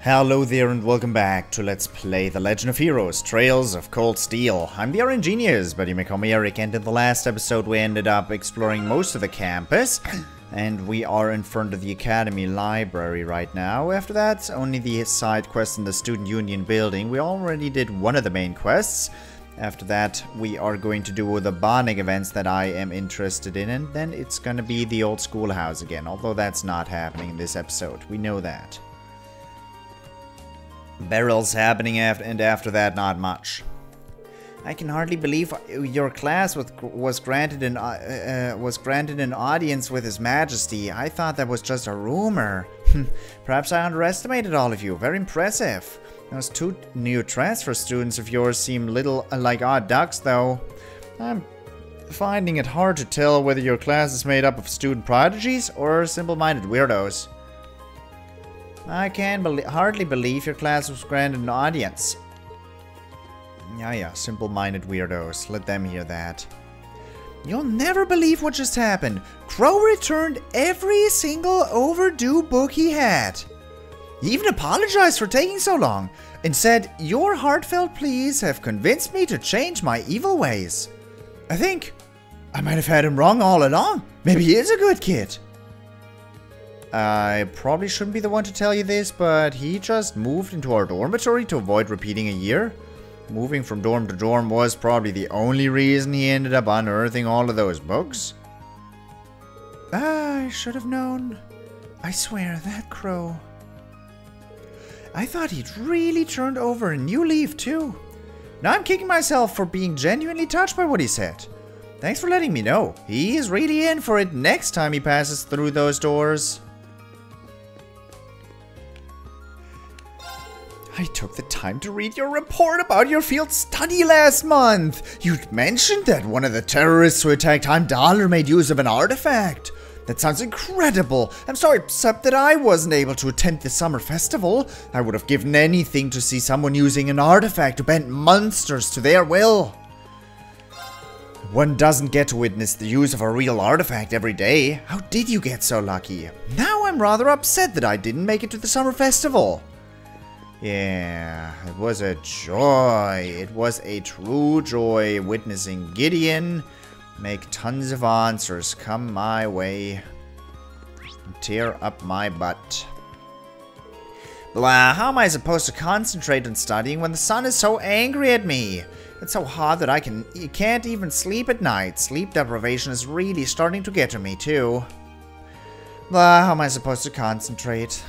Hello there and welcome back to Let's Play The Legend of Heroes, Trails of Cold Steel. I'm the RNGenius, but you may call me Eric, and in the last episode we ended up exploring most of the campus. And we are in front of the Academy Library right now. After that, only the side quest in the Student Union building. We already did one of the main quests. After that, we are going to do the bonding events that I am interested in, and then it's gonna be the old schoolhouse again, although that's not happening in this episode. We know that. Barrels happening and after that, not much. I can hardly believe your class was granted an audience with His Majesty. I thought that was just a rumor. Perhaps I underestimated all of you. Very impressive. Those two new transfer students of yours seem little like odd ducks, though. I'm finding it hard to tell whether your class is made up of student prodigies or simple-minded weirdos. I can hardly believe your class was granted an audience. Yeah, simple-minded weirdos. Let them hear that. You'll never believe what just happened. Crow returned every single overdue book he had. He even apologized for taking so long and said, "Your heartfelt pleas have convinced me to change my evil ways." I think I might have had him wrong all along. Maybe he is a good kid. I probably shouldn't be the one to tell you this, but he just moved into our dormitory to avoid repeating a year. Moving from dorm to dorm was probably the only reason he ended up unearthing all of those books. I should have known. I swear, that crow. I thought he'd really turned over a new leaf, too. Now I'm kicking myself for being genuinely touched by what he said. Thanks for letting me know. He is really in for it next time he passes through those doors. I took the time to read your report about your field study last month. You'd mentioned that one of the terrorists who attacked Heimdallr made use of an artifact. That sounds incredible. I'm sorry, except that I wasn't able to attend the summer festival. I would have given anything to see someone using an artifact to bend monsters to their will. One doesn't get to witness the use of a real artifact every day. How did you get so lucky? Now I'm rather upset that I didn't make it to the summer festival. Yeah, it was a joy. It was a true joy witnessing Gideon make tons of answers come my way and tear up my butt. Blah, how am I supposed to concentrate on studying when the sun is so angry at me? It's so hot that I can't even sleep at night. Sleep deprivation is really starting to get to me too. Blah, how am I supposed to concentrate?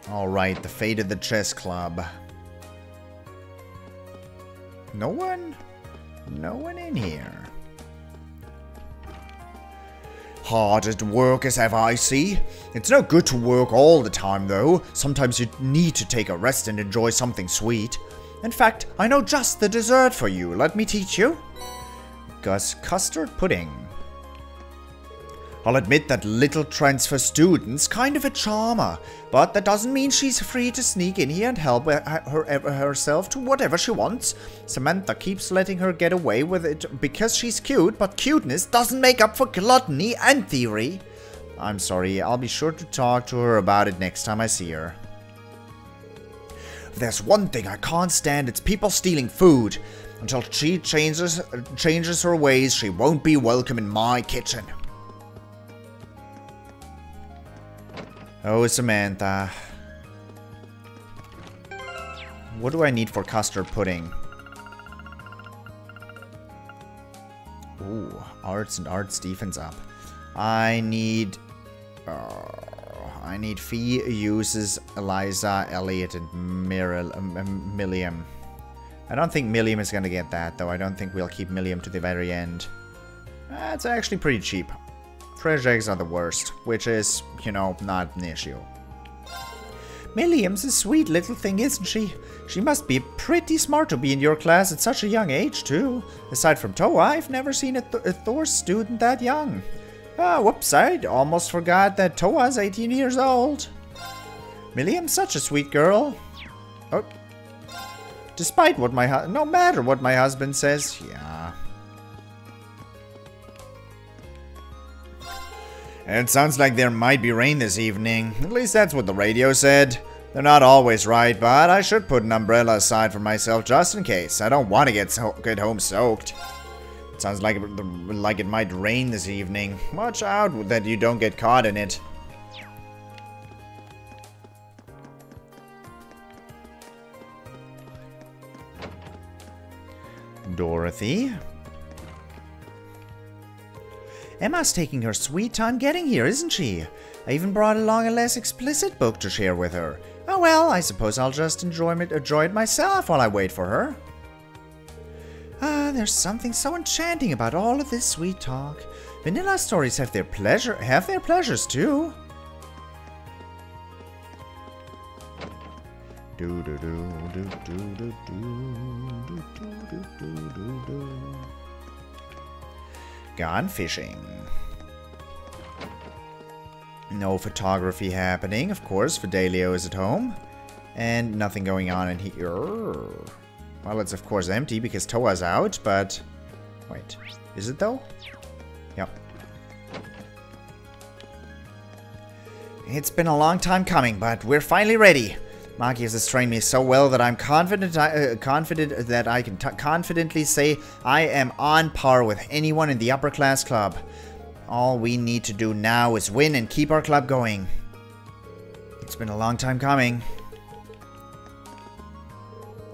Alright, the fate of the chess club. No one? No one in here. Hard at work as ever, I see. It's no good to work all the time, though. Sometimes you need to take a rest and enjoy something sweet. In fact, I know just the dessert for you. Let me teach you. Custard pudding. I'll admit that little transfer student's kind of a charmer, but that doesn't mean she's free to sneak in here and help herself to whatever she wants. Samantha keeps letting her get away with it because she's cute, but cuteness doesn't make up for gluttony and theory. I'm sorry, I'll be sure to talk to her about it next time I see her. If there's one thing I can't stand, it's people stealing food. Until she changes her ways, she won't be welcome in my kitchen. Oh, Samantha. What do I need for custard pudding? Ooh, arts and arts defense up. I need Fee uses Eliza, Elliot, and Milliam. I don't think Milliam is gonna get that, though. I don't think we'll keep Milliam to the very end. That's actually pretty cheap. Fresh eggs are the worst, which is, you know, not an issue. Milliam's a sweet little thing, isn't she? She must be pretty smart to be in your class at such a young age, too. Aside from TloH, I've never seen a Thors student that young. Whoops, I almost forgot that TloH's 18 years old. Milliam's such a sweet girl. Oh. Despite what no matter what my husband says. Yeah. And it sounds like there might be rain this evening. At least that's what the radio said. They're not always right, but I should put an umbrella aside for myself just in case. I don't want to get home soaked. It sounds like it might rain this evening. Watch out that you don't get caught in it. Dorothy. Emma's taking her sweet time getting here, isn't she? I even brought along a less explicit book to share with her. Oh well, I suppose I'll just enjoy it myself while I wait for her. There's something so enchanting about all of this sweet talk. Vanilla stories have their pleasures too. Gone fishing. No photography happening, of course. Fidelio is at home. And nothing going on in here. Well, it's of course empty because Toa's out, but... Wait, is it though? Yep. It's been a long time coming, but we're finally ready. Marcus has trained me so well that I'm confident that I can confidently say I am on par with anyone in the upper class club. All we need to do now is win and keep our club going. It's been a long time coming.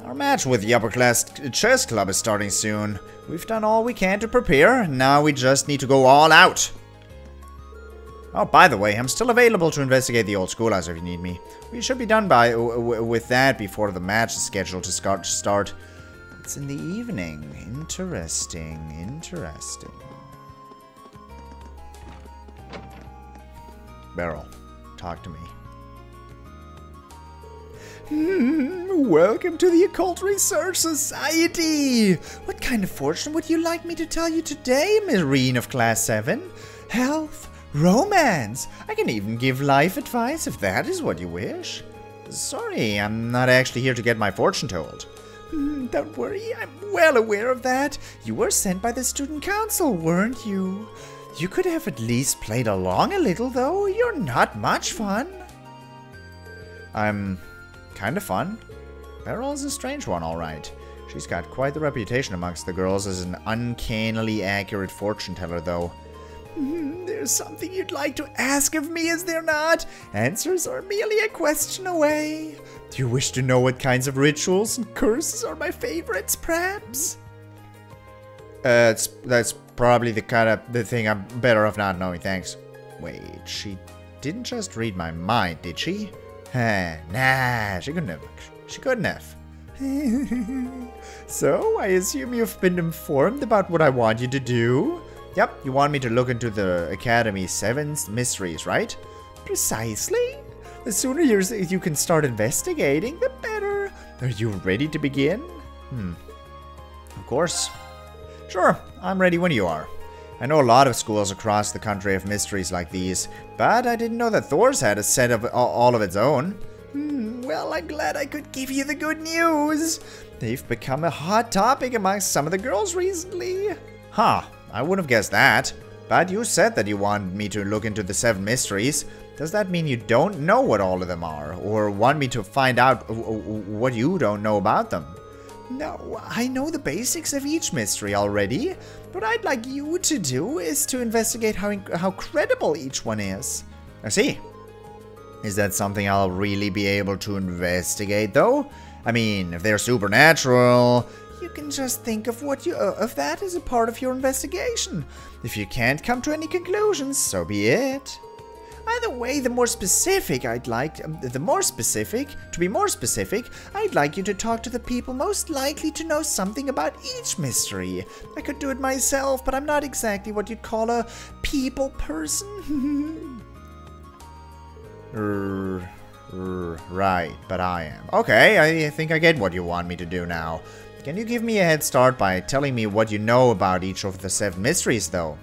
Our match with the upper class chess club is starting soon. We've done all we can to prepare, now we just need to go all out. Oh, by the way, I'm still available to investigate the old schoolhouse if you need me. We should be done with that before the match is scheduled to start. It's in the evening. Interesting, interesting. Beryl, talk to me. Welcome to the Occult Research Society! What kind of fortune would you like me to tell you today, Miss Rean of Class 7? Health, romance. I can even give life advice if that is what you wish. Sorry, I'm not actually here to get my fortune told. Don't worry, I'm well aware of that. You were sent by the student council, weren't you? You could have at least played along a little, though. You're not much fun. I'm kind of fun. Beryl is a strange one, all right. She's got quite the reputation amongst the girls as an uncannily accurate fortune teller, though. There's something you'd like to ask of me, is there not? Answers are merely a question away. Do you wish to know what kinds of rituals and curses are my favorites, perhaps? That's probably the thing I'm better off not knowing, thanks. Wait, she didn't just read my mind, did she? Nah, she couldn't have. She couldn't have. So, I assume you've been informed about what I want you to do? Yep, you want me to look into the Academy's 7 mysteries, right? Precisely. The sooner you can start investigating, the better. Are you ready to begin? Of course. Sure, I'm ready when you are. I know a lot of schools across the country have mysteries like these, but I didn't know that Thors had a set of all of its own. Well, I'm glad I could give you the good news. They've become a hot topic amongst some of the girls recently. Huh, I wouldn't have guessed that. But you said that you wanted me to look into the 7 mysteries. Does that mean you don't know what all of them are? Or want me to find out what you don't know about them? No, I know the basics of each mystery already. What I'd like you to do is to investigate how credible each one is. I see. Is that something I'll really be able to investigate, though? I mean, if they're supernatural, you can just think of of that as a part of your investigation. If you can't come to any conclusions, so be it. Either way, to be more specific, I'd like you to talk to the people most likely to know something about each mystery. I could do it myself, but I'm not exactly what you'd call a people person. Right, but I am. Okay, I think I get what you want me to do now. Can you give me a head start by telling me what you know about each of the 7 mysteries, though?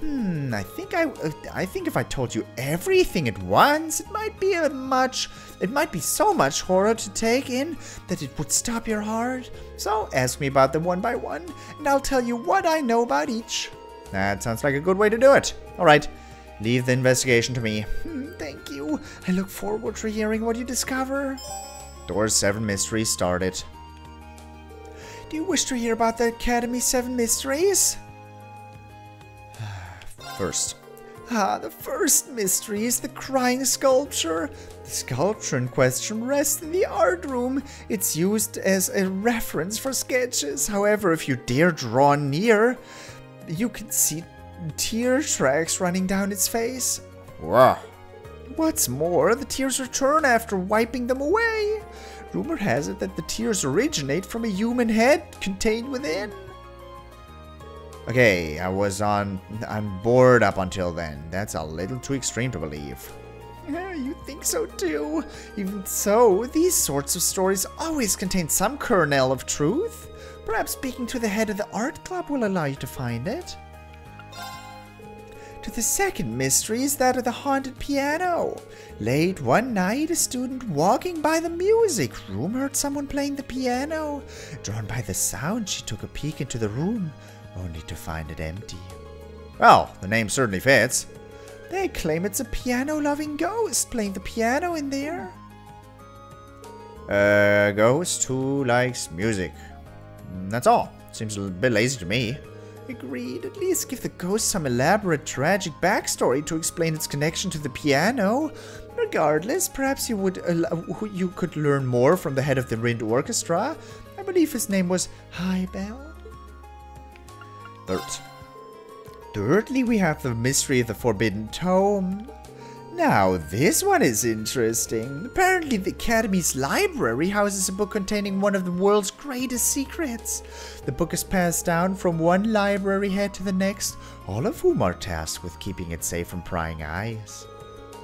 I think if I told you everything at once, it might be so much horror to take in that it would stop your heart. So ask me about them one by one, and I'll tell you what I know about each. That sounds like a good way to do it. Alright, leave the investigation to me. Thank you. I look forward to hearing what you discover. Doors 7 Mysteries started. Do you wish to hear about the Academy's 7 mysteries? First. The first mystery is the crying sculpture. The sculpture in question rests in the art room. It's used as a reference for sketches. However, if you dare draw near, you can see tear tracks running down its face. Wow. What's more, the tears return after wiping them away. Rumor has it that the tears originate from a human head contained within. Okay, I was on board up until then. That's a little too extreme to believe. Yeah, you think so too. Even so, these sorts of stories always contain some kernel of truth. Perhaps speaking to the head of the art club will allow you to find it. To the second mystery is that of the haunted piano. Late one night, a student walking by the music room heard someone playing the piano. Drawn by the sound, she took a peek into the room, only to find it empty. Well, the name certainly fits. They claim it's a piano-loving ghost playing the piano in there. A ghost who likes music. That's all. Seems a bit lazy to me. Agreed. At least give the ghost some elaborate tragic backstory to explain its connection to the piano. Regardless, perhaps you could learn more from the head of the wind orchestra. I believe his name was Highbell. Thirdly, we have the mystery of the Forbidden Tome. Now, this one is interesting. Apparently, the Academy's library houses a book containing one of the world's greatest secrets. The book is passed down from one library head to the next, all of whom are tasked with keeping it safe from prying eyes.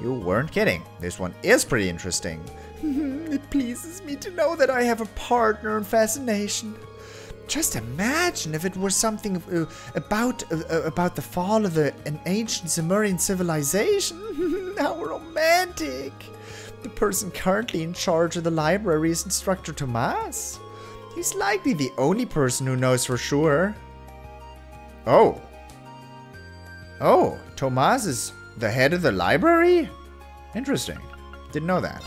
You weren't kidding. This one is pretty interesting. It pleases me to know that I have a partner in fascination. Just imagine if it were something about the fall of an ancient Zemurian civilization. How romantic! The person currently in charge of the library is Instructor Tomas. He's likely the only person who knows for sure. Oh, Tomas is the head of the library? Interesting. Didn't know that.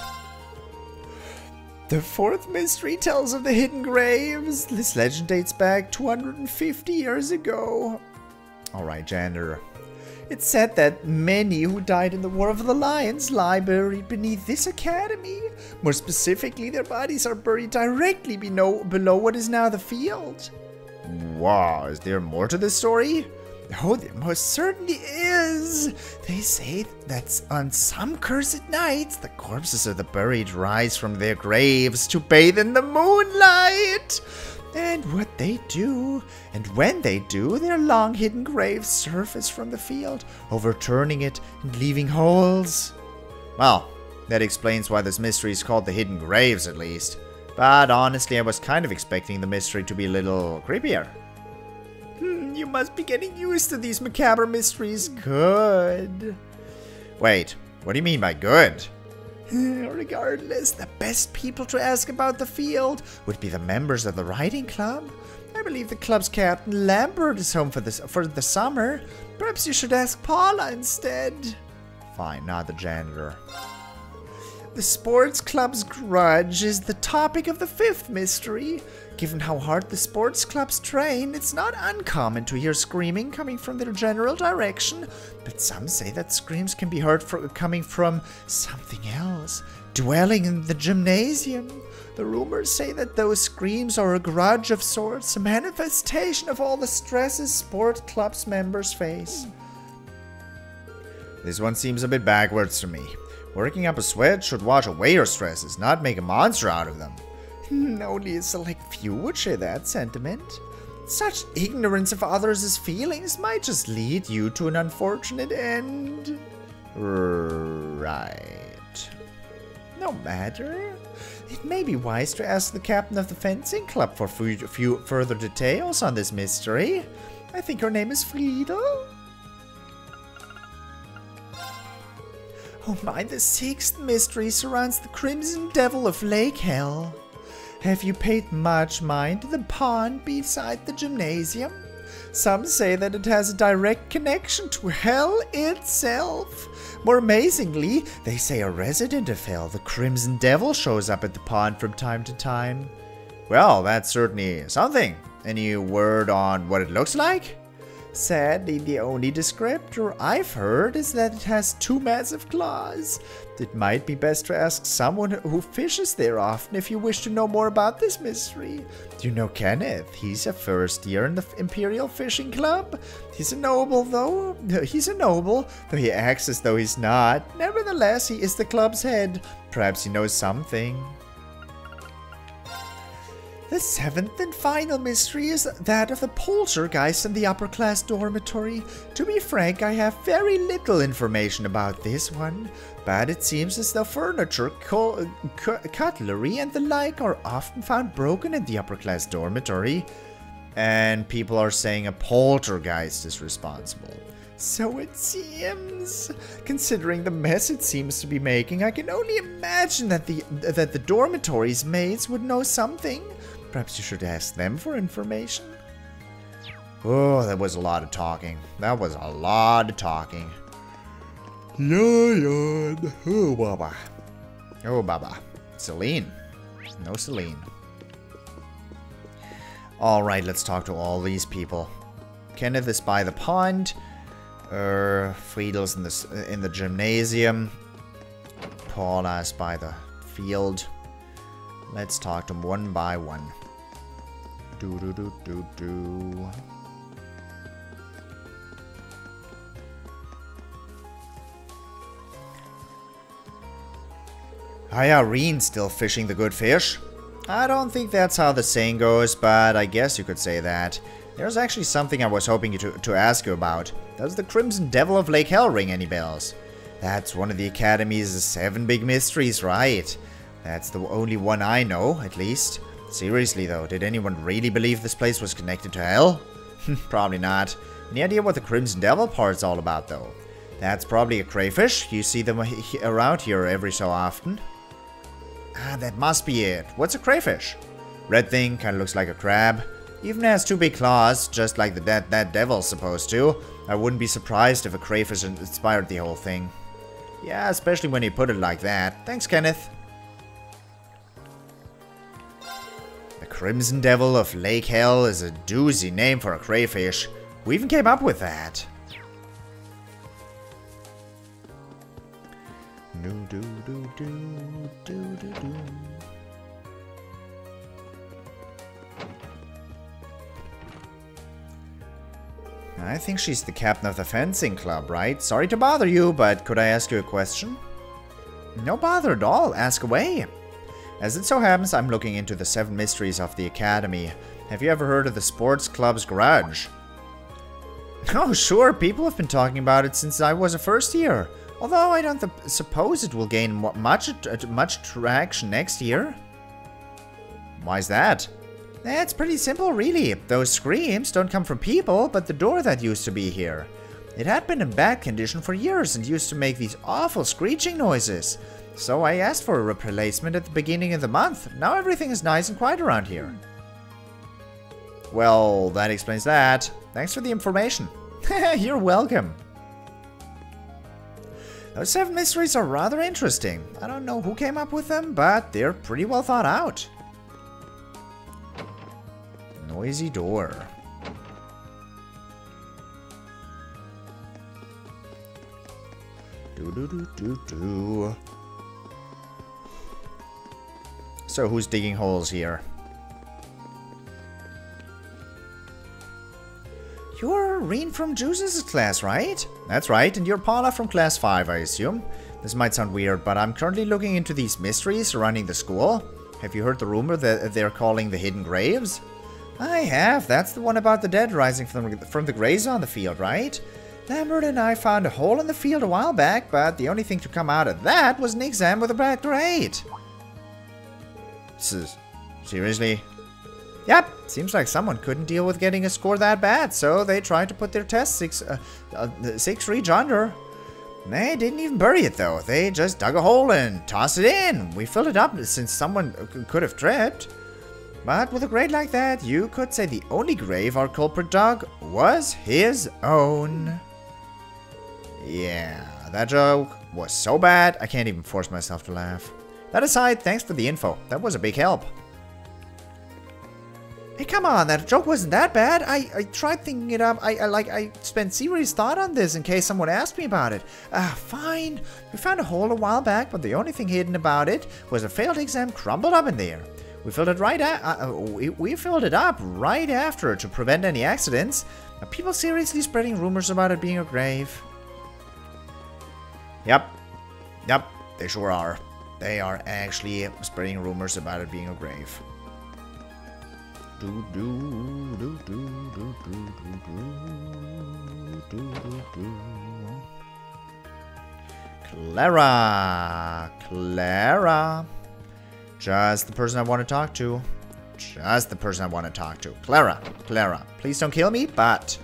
The fourth mystery tells of the hidden graves. This legend dates back 250 years ago. Alright, Jander. It's said that many who died in the War of the Lions lie buried beneath this academy. More specifically, their bodies are buried directly below what is now the field. Wow, is there more to this story? Oh, there most certainly is. They say that on some cursed nights, the corpses of the buried rise from their graves to bathe in the moonlight. And what they do, and when they do, their long hidden graves surface from the field, overturning it and leaving holes. Well, that explains why this mystery is called the Hidden Graves, at least. But honestly, I was kind of expecting the mystery to be a little creepier. You must be getting used to these macabre mysteries. Good. Wait, what do you mean by good? Regardless, the best people to ask about the field would be the members of the riding club. I believe the club's captain Lambert is home for the summer. Perhaps you should ask Paula instead. Fine, not the janitor. The sports club's grudge is the topic of the fifth mystery. Given how hard the sports clubs train, it's not uncommon to hear screaming coming from their general direction, but some say that screams can be heard coming from something else, dwelling in the gymnasium. The rumors say that those screams are a grudge of sorts, a manifestation of all the stresses sport clubs members face. This one seems a bit backwards to me. Working up a sweat should wash away your stresses, not make a monster out of them. Only a select few would share that sentiment. Such ignorance of others' feelings might just lead you to an unfortunate end. Right. No matter. It may be wise to ask the captain of the fencing club for a few further details on this mystery. I think her name is Friedel. Oh my, the 6th mystery surrounds the Crimson Devil of Lake Hell. Have you paid much mind to the pond beside the gymnasium? Some say that it has a direct connection to Hell itself. More amazingly, they say a resident of Hell, the Crimson Devil, shows up at the pond from time to time. Well, that's certainly something. Any word on what it looks like? Sadly, the only descriptor I've heard is that it has 2 massive claws. It might be best to ask someone who fishes there often if you wish to know more about this mystery. Do you know Kenneth? He's a first year in the Imperial Fishing Club. He's a noble, though he acts as though he's not. Nevertheless, he is the club's head. Perhaps he knows something. The 7th and final mystery is that of the poltergeist in the upper class dormitory. To be frank, I have very little information about this one, but it seems as though furniture, cutlery, and the like are often found broken in the upper class dormitory. And people are saying a poltergeist is responsible. So it seems. Considering the mess it seems to be making, I can only imagine that the dormitory's maids would know something. Perhaps you should ask them for information. Oh, that was a lot of talking. That was a lot of talking. Lion. Oh, Baba. Oh, Baba. Celine. No Celine. Alright, let's talk to all these people. Kenneth is by the pond. Friedel's in the gymnasium. Paula is by the field. Let's talk to them one by one. Hiya, Rean still fishing the good fish? I don't think that's how the saying goes, but I guess you could say that. There's actually something I was hoping to ask you about. Does the Crimson Devil of Lake Hell ring any bells? That's one of the Academy's 7 big mysteries, right? That's the only one I know, at least. Seriously though, did anyone really believe this place was connected to Hell? Probably not. Any idea what the Crimson Devil part's all about though? That's probably a crayfish. You see them around here every so often. Ah, that must be it. What's a crayfish? Red thing, kinda looks like a crab. Even has 2 big claws, just like that devil's supposed to. I wouldn't be surprised if a crayfish inspired the whole thing. Yeah, especially when you put it like that. Thanks, Kenneth. The Crimson Devil of Lake Hell is a doozy name for a crayfish. We even came up with that. I think she's the captain of the fencing club, right? Sorry to bother you, but could I ask you a question? No bother at all. Ask away. As it so happens, I'm looking into the 7 mysteries of the Academy. Have you ever heard of the sports club's garage? Oh, sure. People have been talking about it since I was a first year. Although I don't suppose it will gain much traction next year. Why's that? It's pretty simple, really. Those screams don't come from people, but the door that used to be here. It had been in bad condition for years and used to make these awful screeching noises. So I asked for a replacement at the beginning of the month. Now everything is nice and quiet around here. Well, that explains that. Thanks for the information. You're welcome. Those 7 mysteries are rather interesting. I don't know who came up with them, but they're pretty well thought out. Noisy door. Do. So who's digging holes here? You're Rean from Juice's class, right? That's right, and you're Paula from Class 5, I assume. This might sound weird, but I'm currently looking into these mysteries surrounding the school. Have you heard the rumor that they're calling the hidden graves? I have. That's the one about the dead rising from the graves on the field, right? Lambert and I found a hole in the field a while back, but the only thing to come out of that was an exam with a bad grade. Seriously? Yep, seems like someone couldn't deal with getting a score that bad, so they tried to put their test 6 reach under. They didn't even bury it though. They just dug a hole and tossed it in. We filled it up since someone could have tripped. But with a grave like that, you could say the only grave our culprit dug was his own. Yeah, that joke was so bad, I can't even force myself to laugh. That aside, thanks for the info. That was a big help. Hey, come on, that joke wasn't that bad. I tried thinking it up. I spent serious thought on this in case someone asked me about it. Fine. We found a hole a while back, but the only thing hidden about it was a failed exam crumbled up in there. We filled it we filled it up right after to prevent any accidents. Are people seriously spreading rumors about it being a grave? Yep, they sure are. They are actually spreading rumors about it being a grave. Clara. Just the person I want to talk to. Clara, please don't kill me, but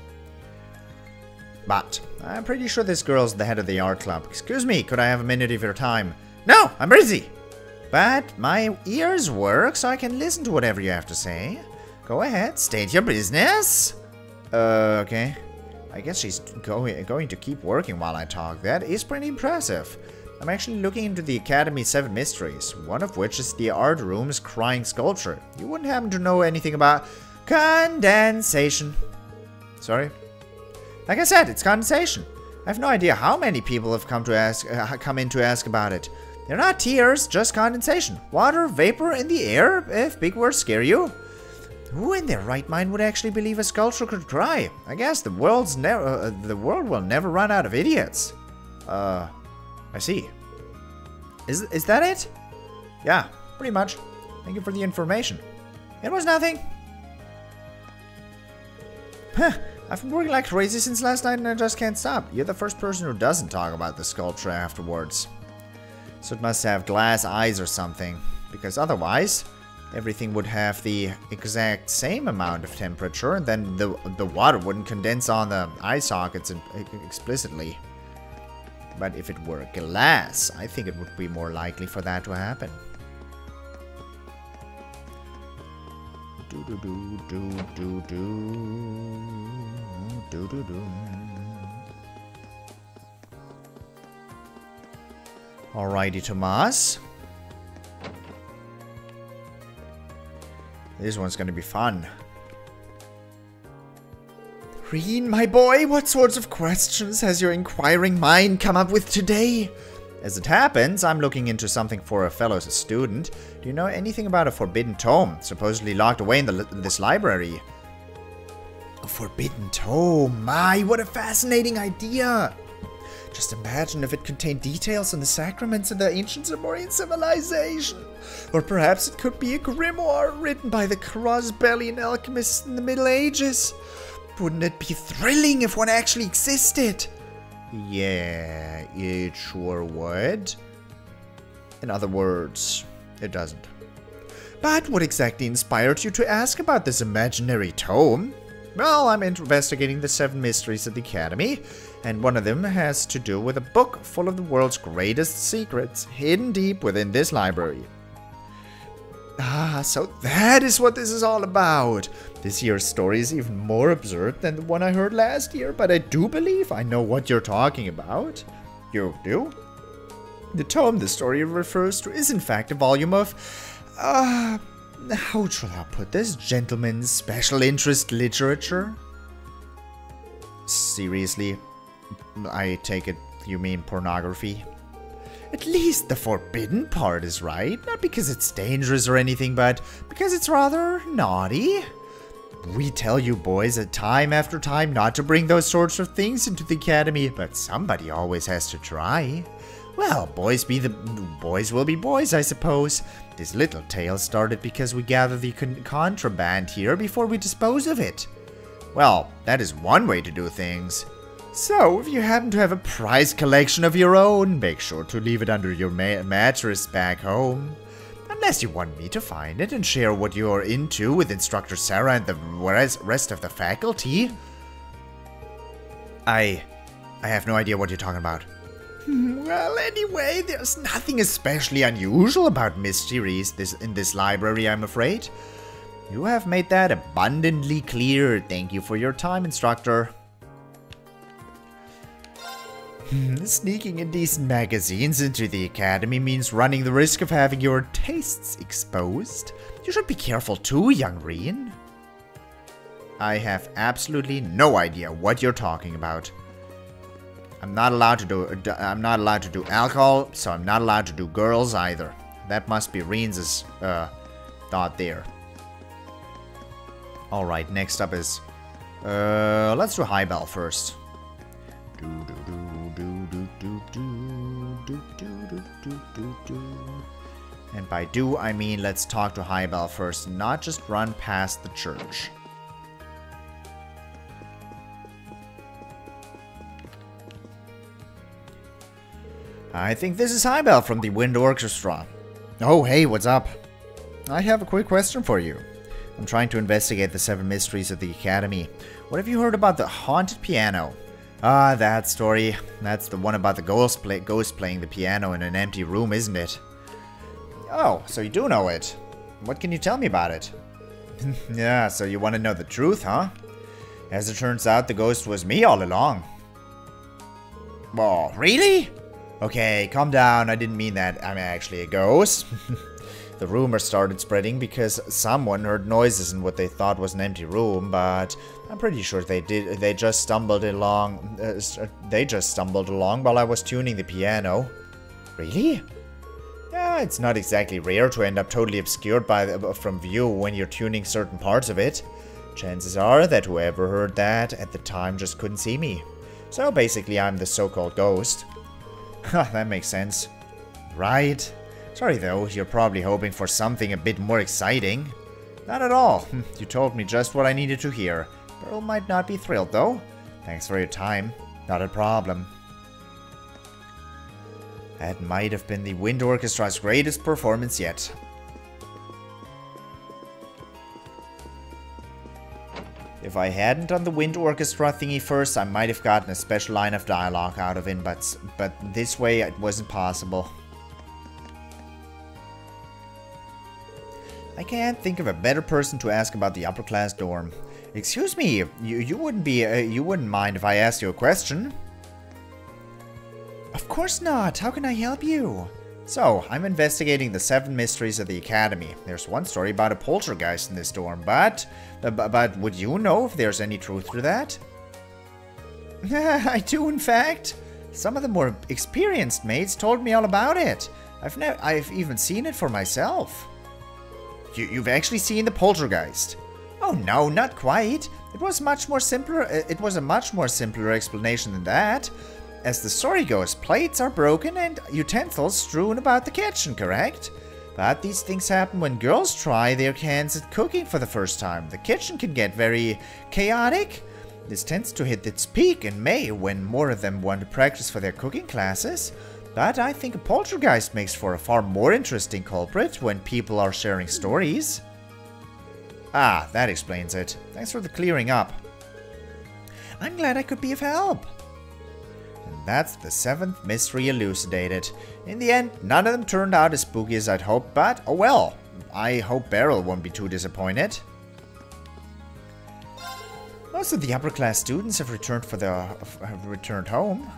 I'm pretty sure this girl's the head of the art club. Excuse me, could I have a minute of your time? No, I'm busy. But my ears work, so I can listen to whatever you have to say. Go ahead, state your business. Okay. I guess she's going to keep working while I talk. That is pretty impressive. I'm actually looking into the Academy's 7 mysteries, one of which is the art room's crying sculpture. You wouldn't happen to know anything about condensation. Sorry? Like I said, it's condensation. I have no idea how many people have come in to ask about it. They're not tears, just condensation. Water, vapor in the air, if big words scare you. Who in their right mind would actually believe a sculpture could cry? I guess the world will never run out of idiots. I see. Is that it? Yeah, pretty much. Thank you for the information. It was nothing. Huh, I've been working like crazy since last night and I just can't stop. You're the first person who doesn't talk about the sculpture afterwards. So it must have glass eyes or something. Because otherwise, everything would have the exact same amount of temperature and then the water wouldn't condense on the eye sockets explicitly. But if it were glass, I think it would be more likely for that to happen. Alrighty, Tomas. This one's gonna be fun. Rean, my boy, what sorts of questions has your inquiring mind come up with today? As it happens, I'm looking into something for a fellow student. Do you know anything about a forbidden tome, supposedly locked away in this library? A forbidden tome? My, what a fascinating idea! Just imagine if it contained details on the sacraments of the ancient Zemurian civilization. Or perhaps it could be a grimoire written by the cross-bellion alchemists in the Middle Ages. Wouldn't it be thrilling if one actually existed? Yeah, it sure would. In other words, it doesn't. But what exactly inspired you to ask about this imaginary tome? Well, I'm investigating the 7 mysteries of the Academy, and one of them has to do with a book full of the world's greatest secrets, hidden deep within this library. Ah, so that is what this is all about. This year's story is even more absurd than the one I heard last year, but I do believe I know what you're talking about. You do? The tome the story refers to is in fact a volume of, how shall I put this, gentlemen's special interest literature? Seriously? I take it you mean pornography? At least the forbidden part is right, not because it's dangerous or anything, but because it's rather naughty. We tell you boys time after time not to bring those sorts of things into the Academy, but somebody always has to try. Well, boys will be boys, I suppose. This little tale started because we gather the contraband here before we dispose of it. Well, that is one way to do things. So, if you happen to have a prize collection of your own, make sure to leave it under your mattress back home. Unless you want me to find it and share what you're into with Instructor Sarah and the rest of the faculty. I have no idea what you're talking about. Well, anyway, there's nothing especially unusual about mysteries in this library, I'm afraid. You have made that abundantly clear. Thank you for your time, instructor. Sneaking indecent magazines into the academy means running the risk of having your tastes exposed. You should be careful too, young Rean. I have absolutely no idea what you're talking about. I'm not allowed to do alcohol, so I'm not allowed to do girls either. That must be Rean's thought there. Alright, next up is let's do Highbell first. And by do, I mean let's talk to Highbell first, not just run past the church. I think this is Highbell from the Wind Orchestra. Oh, hey, what's up? I have a quick question for you. I'm trying to investigate the 7 mysteries of the Academy. What have you heard about the haunted piano? Ah, that story. That's the one about the ghost playing the piano in an empty room, isn't it? Oh, so you do know it. What can you tell me about it? Yeah, so you want to know the truth, huh? As it turns out, the ghost was me all along. Oh, really? Okay, calm down. I didn't mean that. I'm actually a ghost. The rumor started spreading because someone heard noises in what they thought was an empty room, but I'm pretty sure they did. They just stumbled along. While I was tuning the piano. Really? Yeah, it's not exactly rare to end up totally obscured from view when you're tuning certain parts of it. Chances are that whoever heard that at the time just couldn't see me. So basically, I'm the so-called ghost. That makes sense. Right. Sorry though, you're probably hoping for something a bit more exciting. Not at all. You told me just what I needed to hear. Pearl might not be thrilled though. Thanks for your time. Not a problem. That might have been the Wind Orchestra's greatest performance yet. If I hadn't done the Wind Orchestra thingy first, I might have gotten a special line of dialogue out of him, but this way it wasn't possible. I can't think of a better person to ask about the upper class dorm. Excuse me, you wouldn't mind if I asked you a question? Of course not. How can I help you? So, I'm investigating the 7 mysteries of the Academy. There's one story about a poltergeist in this dorm, but would you know if there's any truth to that? I do, in fact. Some of the more experienced mates told me all about it. I've even seen it for myself. You've actually seen the poltergeist? Oh no, not quite. It was a much more simpler explanation than that. As the story goes, plates are broken and utensils strewn about the kitchen, correct? But these things happen when girls try their hands at cooking for the first time. The kitchen can get very chaotic. This tends to hit its peak in May when more of them want to practice for their cooking classes. But I think a poltergeist makes for a far more interesting culprit when people are sharing stories. Ah, that explains it. Thanks for the clearing up. I'm glad I could be of help. And that's the 7th mystery elucidated. In the end, none of them turned out as spooky as I'd hoped, but oh well. I hope Beryl won't be too disappointed. Most of the upper class students have returned home.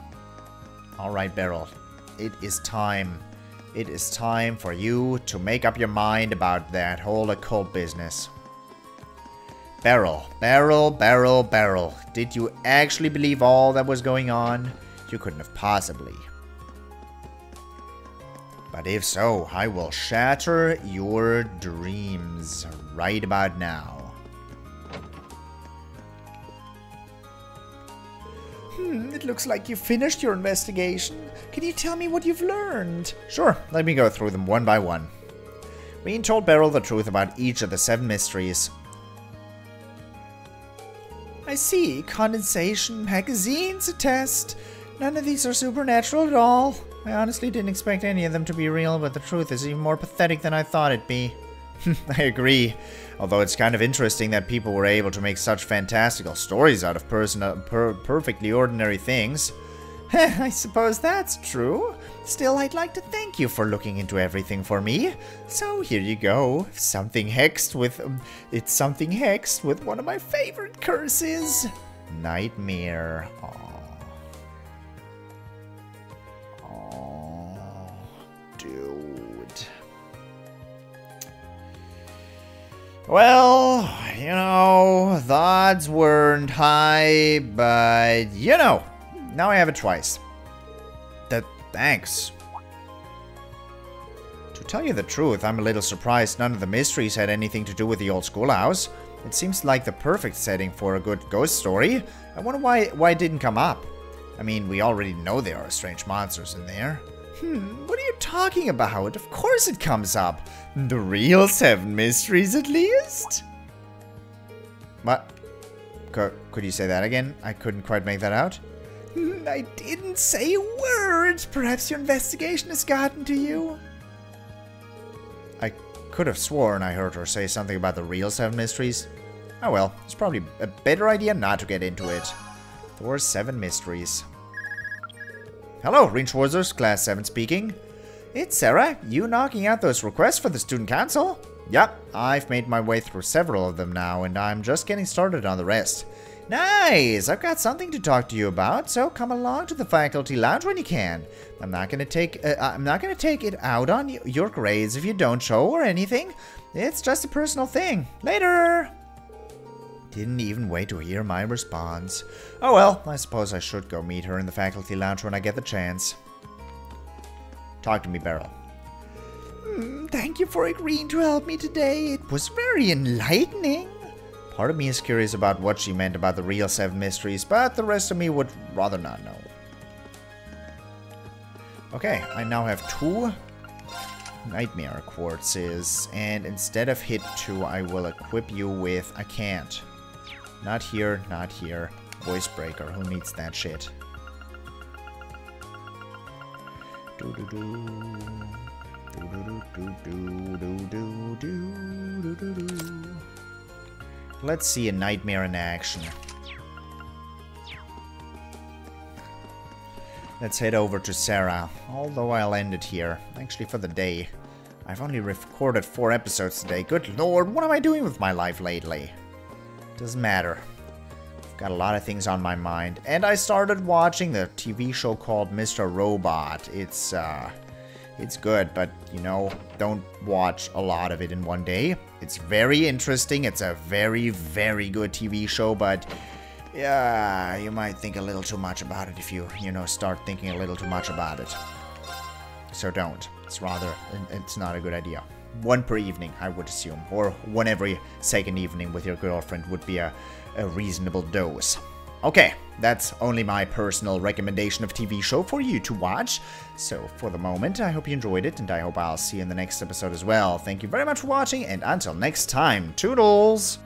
Alright, Beryl. It is time. It is time for you to make up your mind about that whole occult business. Beryl. Did you actually believe all that was going on? You couldn't have possibly. But if so, I will shatter your dreams right about now. It looks like you finished your investigation. Can you tell me what you've learned? Sure, let me go through them one by one. Rean told Beryl the truth about each of the 7 mysteries. I see. Condensation, magazines, a test. None of these are supernatural at all. I honestly didn't expect any of them to be real, but the truth is even more pathetic than I thought it'd be. I agree. Although it's kind of interesting that people were able to make such fantastical stories out of perfectly ordinary things. I suppose that's true. Still, I'd like to thank you for looking into everything for me. So here you go. Something hexed with... it's something hexed with one of my favorite curses. Nightmare. Oh, dude. Well, you know, the odds weren't high, but, you know, now I have it twice. Thanks. To tell you the truth, I'm a little surprised none of the mysteries had anything to do with the old schoolhouse. It seems like the perfect setting for a good ghost story. I wonder why it didn't come up. I mean, we already know there are strange monsters in there. What are you talking about? Of course it comes up. The real 7 mysteries, at least? What? Could you say that again? I couldn't quite make that out. I didn't say a word. Perhaps your investigation has gotten to you. I could have sworn I heard her say something about the real 7 mysteries. Oh well, it's probably a better idea not to get into it. Thors 7 mysteries. Hello, Rean Schwarzer, Class 7 speaking. It's Sarah. You knocking out those requests for the student council? Yep, I've made my way through several of them now, and I'm just getting started on the rest. Nice! I've got something to talk to you about, so come along to the faculty lounge when you can. I'm not gonna take it out on your grades if you don't show or anything. It's just a personal thing. Later! Didn't even wait to hear my response. Oh well, I suppose I should go meet her in the faculty lounge when I get the chance. Talk to me, Beryl. Thank you for agreeing to help me today. It was very enlightening. Part of me is curious about what she meant about the real 7 mysteries, but the rest of me would rather not know. Okay, I now have 2 nightmare quartzes, and instead of hit 2, I will equip you with... I can't. Not here, not here. Voice breaker, who needs that shit? Let's see a nightmare in action. Let's head over to Sarah, although I'll end it here, actually for the day. I've only recorded 4 episodes today. Good lord, what am I doing with my life lately? Doesn't matter. I've got a lot of things on my mind. And I started watching the TV show called Mr. Robot. It's good, but, you know, don't watch a lot of it in one day. It's very interesting. It's a very, very good TV show, but yeah, you might think a little too much about it if you know, start thinking a little too much about it. So don't. It's not a good idea. 1 per evening, I would assume. Or 1 every 2nd evening with your girlfriend would be a reasonable dose. Okay, that's only my personal recommendation of TV show for you to watch. So, for the moment, I hope you enjoyed it, and I hope I'll see you in the next episode as well. Thank you very much for watching, and until next time, toodles!